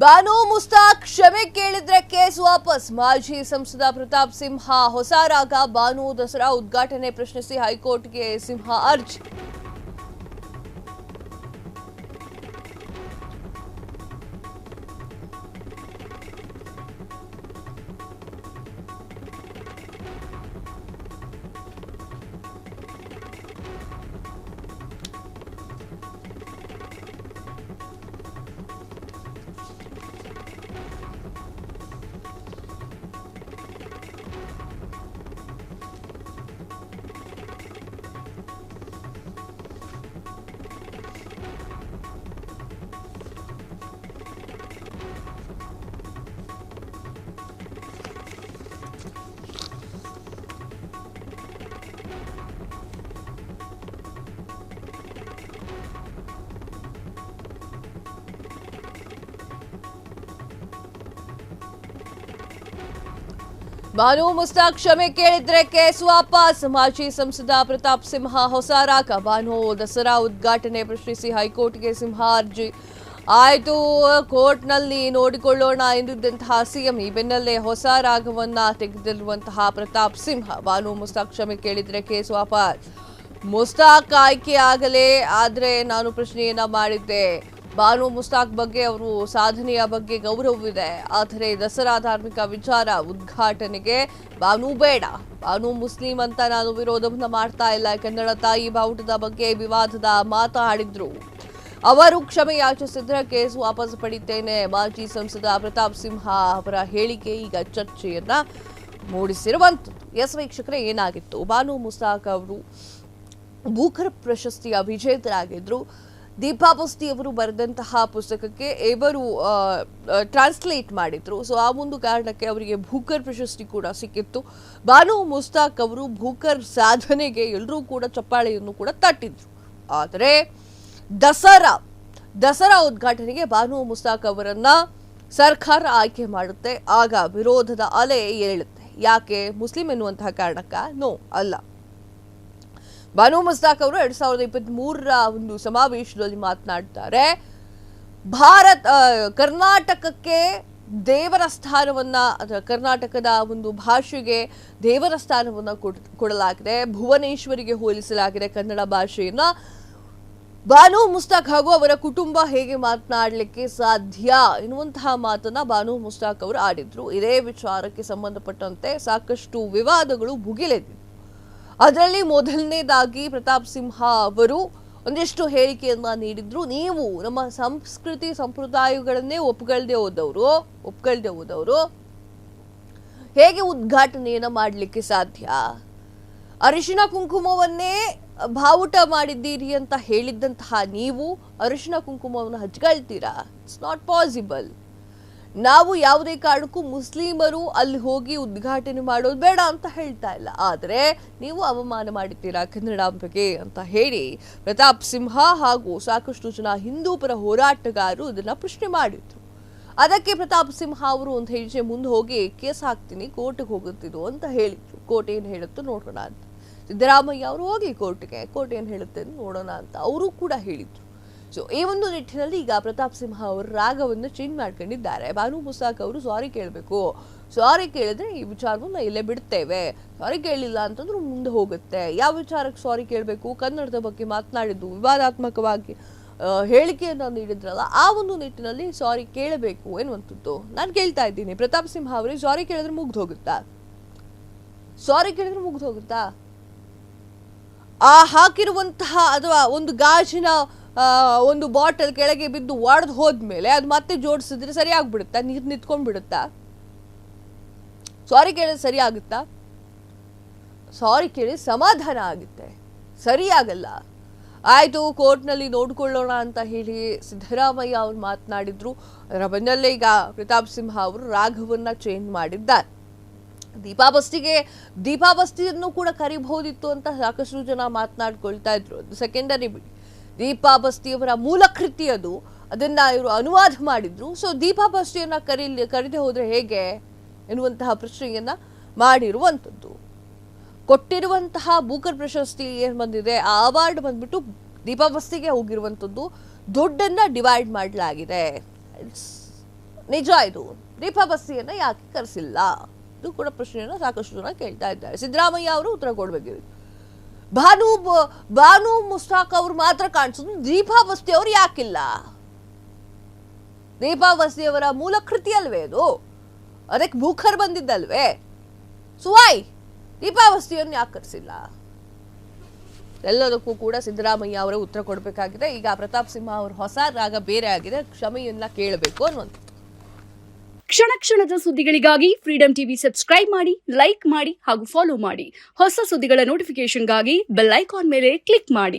ಬಾನು ಮುಸ್ತಾಕ್ ಕ್ಷಮೆ ಕೇಳಿದ್ರೆ ಕೇಸ್ ವಾಪಸ್. ಮಾಜಿ ಸಂಸದ ಪ್ರತಾಪ್ ಸಿಂಹ ಹೊಸ ರಾಗ. ಬಾನು ದಸರಾ ಉದ್ಘಾಟನೆ ಪ್ರಶ್ನಿಸಿ ಹೈಕೋರ್ಟ್ಗೆ ಸಿಂಹ ಅರ್ಜಿ. ಬಾನು ಮುಸ್ತಾಕ್ ಕ್ಷಮೆ ಕೇಳಿದ್ರೆ ಕೇಸ್ ವಾಪಸ್. ಮಾಜಿ ಸಂಸದ ಪ್ರತಾಪ್ ಸಿಂಹ ಹೊಸ ರಾಗ. ಬಾನು ದಸರಾ ಉದ್ಘಾಟನೆ ಪ್ರಶ್ನಿಸಿ ಹೈಕೋರ್ಟ್ಗೆ ಸಿಂಹ ಅರ್ಜಿ. ಆಯ್ತು, ಕೋರ್ಟ್ನಲ್ಲಿ ನೋಡಿಕೊಳ್ಳೋಣ ಎಂದಿದ್ದಂತಹ ಸಿಎಂ ಈ ಬೆನ್ನಲ್ಲೇ ಹೊಸ ರಾಗವನ್ನ ತೆಗೆದಿರುವಂತಹ ಪ್ರತಾಪ್ ಸಿಂಹ ಬಾನು ಮುಸ್ತಾಕ್ ಕ್ಷಮೆ ಕೇಳಿದ್ರೆ ಕೇಸ್ ವಾಪಸ್. ಮುಸ್ತಾಕ್ ಆಯ್ಕೆ ಆಗಲೇ ಆದ್ರೆ ನಾನು ಪ್ರಶ್ನೆಯನ್ನ ಮಾಡಿದ್ದೆ. ಬಾನು ಮುಸ್ತಾಕ್ ಬಗ್ಗೆ ಅವರು ಸಾಧನೆಯ ಬಗ್ಗೆ ಗೌರವವಿದೆ, ಆದರೆ ದಸರಾ ಧಾರ್ಮಿಕ ವಿಚಾರ ಉದ್ಘಾಟನೆಗೆ ಬಾನು ಬೇಡ. ಬಾನು ಮುಸ್ಲಿಂ ಅಂತ ನಾನು ವಿರೋಧವನ್ನ ಮಾಡ್ತಾ ಇಲ್ಲ. ಕನ್ನಡ ತಾಯಿ ಬಾವುಟದ ಬಗ್ಗೆ ವಿವಾದದ ಮಾತಾಡಿದ್ರು. ಅವರು ಕ್ಷಮೆ ಯಾಚಿಸಿದ್ರೆ ಕೇಸ್ ವಾಪಸ್ ಪಡಿತೇನೆ. ಮಾಜಿ ಸಂಸದ ಪ್ರತಾಪ್ ಸಿಂಹ ಅವರ ಹೇಳಿಕೆ ಈಗ ಚರ್ಚೆಯನ್ನ ಮೂಡಿಸಿರುವಂಥದ್ದು. ಎಸ್ ವೀಕ್ಷಕರೇ, ಏನಾಗಿತ್ತು? ಬಾನು ಮುಸ್ತಾಕ್ ಅವರು ಬೂಕರ್ ಪ್ರಶಸ್ತಿಯ ವಿಜೇತರಾಗಿದ್ರು. ದೀಪಾ ಬಸ್ತಿ ಅವರು ಬರೆದಂತಹ ಪುಸ್ತಕಕ್ಕೆ ಇವರು ಟ್ರಾನ್ಸ್ಲೇಟ್ ಮಾಡಿದ್ರು. ಸೊ ಆ ಒಂದು ಕಾರಣಕ್ಕೆ ಅವರಿಗೆ ಬೂಕರ್ ಪ್ರಶಸ್ತಿ ಕೂಡ ಸಿಕ್ಕಿತ್ತು. ಬಾನು ಮುಸ್ತಾಕ್ ಅವರು ಬೂಕರ್ ಸಾಧನೆಗೆ ಎಲ್ಲರೂ ಕೂಡ ಚಪ್ಪಾಳೆಯನ್ನು ಕೂಡ ತಟ್ಟಿದ್ರು. ಆದರೆ ದಸರಾ ಉದ್ಘಾಟನೆಗೆ ಬಾನು ಮುಸ್ತಾಕ್ ಅವರನ್ನ ಸರ್ಕಾರ ಆಯ್ಕೆ ಮಾಡುತ್ತೆ. ಆಗ ವಿರೋಧದ ಅಲೆ ಏಳುತ್ತೆ. ಯಾಕೆ? ಮುಸ್ಲಿಂ ಎನ್ನುವಂತಹ ಕಾರಣಕ್ಕ? ನೋ, ಅಲ್ಲ. ಬಾನು ಮುಸ್ತಾಕ್ ಅವರು 2023ರ ಒಂದು ಸಮಾವೇಶದಲ್ಲಿ ಮಾತನಾಡ್ತಾರೆ. ಕರ್ನಾಟಕಕ್ಕೆ ದೇವರ ಸ್ಥಾನವನ್ನ, ಕರ್ನಾಟಕದ ಒಂದು ಭಾಷೆಗೆ ದೇವರ ಸ್ಥಾನವನ್ನ ಕೊಡಲಾಗಿದೆ. ಭುವನೇಶ್ವರಿಗೆ ಹೋಲಿಸಲಾಗಿದೆ ಕನ್ನಡ ಭಾಷೆಯನ್ನ. ಬಾನು ಮುಸ್ತಾಕ್ ಹಾಗೂ ಅವರ ಕುಟುಂಬ ಹೇಗೆ ಮಾತನಾಡಲಿಕ್ಕೆ ಸಾಧ್ಯ ಎನ್ನುವಂತಹ ಮಾತನ್ನ ಬಾನು ಮುಸ್ತಾಕ್ ಅವರು ಆಡಿದ್ರು. ಇದೇ ವಿಚಾರಕ್ಕೆ ಸಂಬಂಧಪಟ್ಟಂತೆ ಸಾಕಷ್ಟು ವಿವಾದಗಳು ಭುಗಿಲೆದ್ದಿವೆ. ಅದರಲ್ಲಿ ಮೊದಲನೇದಾಗಿ ಪ್ರತಾಪ್ ಸಿಂಹ ಅವರು ಒಂದಿಷ್ಟು ಹೇಳಿಕೆಯನ್ನ ನೀಡಿದ್ರು. ನೀವು ನಮ್ಮ ಸಂಸ್ಕೃತಿ ಸಂಪ್ರದಾಯಗಳನ್ನೇ ಒಪ್ಕೊಳ್ದೆ ಹೋದವರು ಹೇಗೆ ಉದ್ಘಾಟನೆಯನ್ನ ಮಾಡಲಿಕ್ಕೆ ಸಾಧ್ಯ? ಅರಿಶಿನ ಕುಂಕುಮವನ್ನೇ ಬಾವುಟ ಮಾಡಿದ್ದೀರಿ ಅಂತ ಹೇಳಿದ್ದಂತಹ ನೀವು ಅರಿಶಿನ ಕುಂಕುಮವನ್ನು ಹಚ್ಕೊಳ್ತೀರಾ? It's not possible. ನಾವು ಯಾವುದೇ ಕಾರಣಕ್ಕೂ ಮುಸ್ಲಿಮರು ಅಲ್ಲಿ ಹೋಗಿ ಉದ್ಘಾಟನೆ ಮಾಡೋದು ಬೇಡ ಅಂತ ಹೇಳ್ತಾ ಇಲ್ಲ, ಆದರೆ ನೀವು ಅವಮಾನ ಮಾಡಿದ್ದೀರಾ ಕನ್ನಡಾಂಬೆಗೆ ಅಂತ ಹೇಳಿ ಪ್ರತಾಪ್ ಸಿಂಹ ಹಾಗೂ ಸಾಕಷ್ಟು ಜನ ಹಿಂದೂ ಪರ ಹೋರಾಟಗಾರರು ಇದನ್ನ ಪ್ರಶ್ನೆ ಮಾಡಿದ್ರು. ಅದಕ್ಕೆ ಪ್ರತಾಪ್ ಸಿಂಹ ಅವರು ಒಂದು ಹೆಜ್ಜೆ ಮುಂದೆ ಹೋಗಿ ಕೇಸ್ ಹಾಕ್ತೀನಿ, ಕೋರ್ಟ್ಗೆ ಹೋಗುತ್ತಿದ್ದು ಅಂತ ಹೇಳಿದ್ರು. ಕೋರ್ಟ್ ಏನು ಹೇಳುತ್ತೋ ನೋಡೋಣ ಅಂತ. ಸಿದ್ದರಾಮಯ್ಯ ಅವರು ಹೋಗಿ ಕೋರ್ಟ್ ಏನು ಹೇಳುತ್ತೆ ನೋಡೋಣ ಅಂತ ಅವರು ಕೂಡ ಹೇಳಿದ್ರು. ಸೊ ಈ ಒಂದು ನಿಟ್ಟಿನಲ್ಲಿ ಈಗ ಪ್ರತಾಪ್ ಸಿಂಹ ಅವರು ರಾಗವನ್ನು ಚೇಂಜ್ ಮಾಡ್ಕೊಂಡಿದ್ದಾರೆ. ಬಾನು ಮುಸ್ತಾಕ್ ಅವರು ಸಾರಿ ಕೇಳಬೇಕು, ಸಾರಿ ಕೇಳಿದ್ರೆ ಈ ವಿಚಾರವನ್ನು ಇಲ್ಲೇ ಬಿಡ್ತೇವೆ, ಸಾರಿ ಕೇಳಲಿಲ್ಲ ಅಂತಂದ್ರೂ ಮುಂದೆ ಹೋಗುತ್ತೆ. ಯಾವ ವಿಚಾರಕ್ಕೆ ಸಾರಿ ಕೇಳಬೇಕು? ಕನ್ನಡದ ಬಗ್ಗೆ ಮಾತನಾಡಿದ್ದು ವಿವಾದಾತ್ಮಕವಾಗಿ ಹೇಳಿಕೆಯನ್ನು ನೀಡಿದ್ರಲ್ಲ, ಆ ಒಂದು ನಿಟ್ಟಿನಲ್ಲಿ ಸಾರಿ ಕೇಳಬೇಕು ಎನ್ನುವಂಥದ್ದು ನಾನು ಕೇಳ್ತಾ ಇದ್ದೀನಿ. ಪ್ರತಾಪ್ ಸಿಂಹ ಅವರಿಗೆ ಸಾರಿ ಕೇಳಿದ್ರೆ ಮುಗ್ದು ಹೋಗುತ್ತಾ? ಆ ಹಾಕಿರುವಂತಹ ಅಥವಾ ಒಂದು ಗಾಜಿನ ಒಂದು ಬಾಟಲ್ ಕೆಳಗೆ ಬಿದ್ದು ಒಡೆದು ಹೋದ್ಮೇಲೆ ಅದು ಮತ್ತೆ ಜೋಡಿಸಿದ್ರೆ ಸರಿ ಆಗ್ಬಿಡುತ್ತಾ? ನೀರು ನಿಂತ್ಕೊಂಡ್ಬಿಡುತ್ತಾ? ಸಾರಿ ಕೇಳಿದ್ರೆ ಸರಿ ಆಗುತ್ತಾ? ಸಾರಿ ಕೇಳಿ ಸಮಾಧಾನ ಆಗುತ್ತೆ, ಸರಿಯಾಗಲ್ಲ. ಆಯ್ತು, ಕೋರ್ಟ್ನಲ್ಲಿ ನೋಡ್ಕೊಳ್ಳೋಣ ಅಂತ ಹೇಳಿ ಸಿದ್ದರಾಮಯ್ಯ ಅವರು ಮಾತನಾಡಿದ್ರು. ಅದರ ಬೆನ್ನಲ್ಲೇ ಈಗ ಪ್ರತಾಪ್ ಸಿಂಹ ಅವರು ರಾಗವನ್ನ ಚೇಂಜ್ ಮಾಡಿದ್ದಾರೆ. ದೀಪಾ ಬಸ್ತಿಯನ್ನು ಕೂಡ ಕರಿಬಹುದಿತ್ತು ಅಂತ ಸಾಕಷ್ಟು ಜನ ಮಾತನಾಡ್ಕೊಳ್ತಾ ಇದ್ರು. ಅದು ಸೆಕೆಂಡರಿ ಬಿಡಿ. ದೀಪಾ ಬಸ್ತಿಯವರ ಮೂಲ ಕೃತಿ ಅದು, ಅದನ್ನ ಇವರು ಅನುವಾದ ಮಾಡಿದ್ರು. ಸೊ ದೀಪಾ ಬಸ್ತಿಯನ್ನ ಕರೀದೆ ಹೋದ್ರೆ ಹೇಗೆ ಎನ್ನುವಂತಹ ಪ್ರಶ್ನೆಯನ್ನ ಮಾಡಿರುವಂಥದ್ದು. ಕೊಟ್ಟಿರುವಂತಹ ಬೂಕರ್ ಪ್ರಶಸ್ತಿ ಏನ್ ಬಂದಿದೆ, ಆ ಅವಾರ್ಡ್ ಬಂದ್ಬಿಟ್ಟು ದೀಪಾ ಬಸ್ತಿಗೆ ಹೋಗಿರುವಂಥದ್ದು. ದುಡ್ಡನ್ನ ಡಿವೈಡ್ ಮಾಡಲಾಗಿದೆ. ನಿಜ ಇದು, ದೀಪಾ ಬಸ್ತಿಯನ್ನ ಯಾಕೆ ಕರೆಸಿಲ್ಲ? ಇದು ಕೂಡ ಪ್ರಶ್ನೆಯನ್ನ ಸಾಕಷ್ಟು ಜನ ಕೇಳ್ತಾ ಇದ್ದಾರೆ. ಸಿದ್ದರಾಮಯ್ಯ ಅವರು ಉತ್ತರ ಕೊಡ್ಬೇಕು. ಬಾನು ಮುಸ್ತಾಕ್ ಅವ್ರು ಮಾತ್ರ ಕಾಣಿಸೋದು, ದೀಪಾ ಬಸ್ತಿ ಅವ್ರು ಯಾಕಿಲ್ಲ? ದೀಪಾ ಬಸ್ತಿಯವರ ಮೂಲ ಕೃತಿ ಅಲ್ವೇ ಅದು? ಅದಕ್ಕೆ ಬೂಖರ್ ಬಂದಿದ್ದಲ್ವೇ? ಸುವಾಯ್ ದೀಪಾ ಬಸ್ತಿಯನ್ನು ಯಾಕೆ ಕರೆಸಿಲ್ಲ? ಎಲ್ಲದಕ್ಕೂ ಕೂಡ ಸಿದ್ದರಾಮಯ್ಯ ಅವರೇ ಉತ್ತರ ಕೊಡಬೇಕಾಗಿದೆ. ಈಗ ಪ್ರತಾಪ್ ಸಿಂಹ ಅವ್ರ ಹೊಸ ರಾಗ ಬೇರೆ ಆಗಿದೆ, ಕ್ಷಮೆಯನ್ನ ಕೇಳಬೇಕು ಅನ್ನುವಂಥ. ಕ್ಷಣ ಕ್ಷಣದ ಸುದ್ದಿಗಳಿಗಾಗಿ ಫ್ರೀಡಂ ಟಿವಿ ಸಬ್ಸ್ಕ್ರೈಬ್ ಮಾಡಿ, ಲೈಕ್ ಮಾಡಿ ಹಾಗೂ ಫಾಲೋ ಮಾಡಿ. ಹೊಸ ಸುದ್ದಿಗಳ ನೋಟಿಫಿಕೇಶನ್ಗಾಗಿ ಬೆಲ್ ಐಕಾನ್ ಮೇಲೆ ಕ್ಲಿಕ್ ಮಾಡಿ.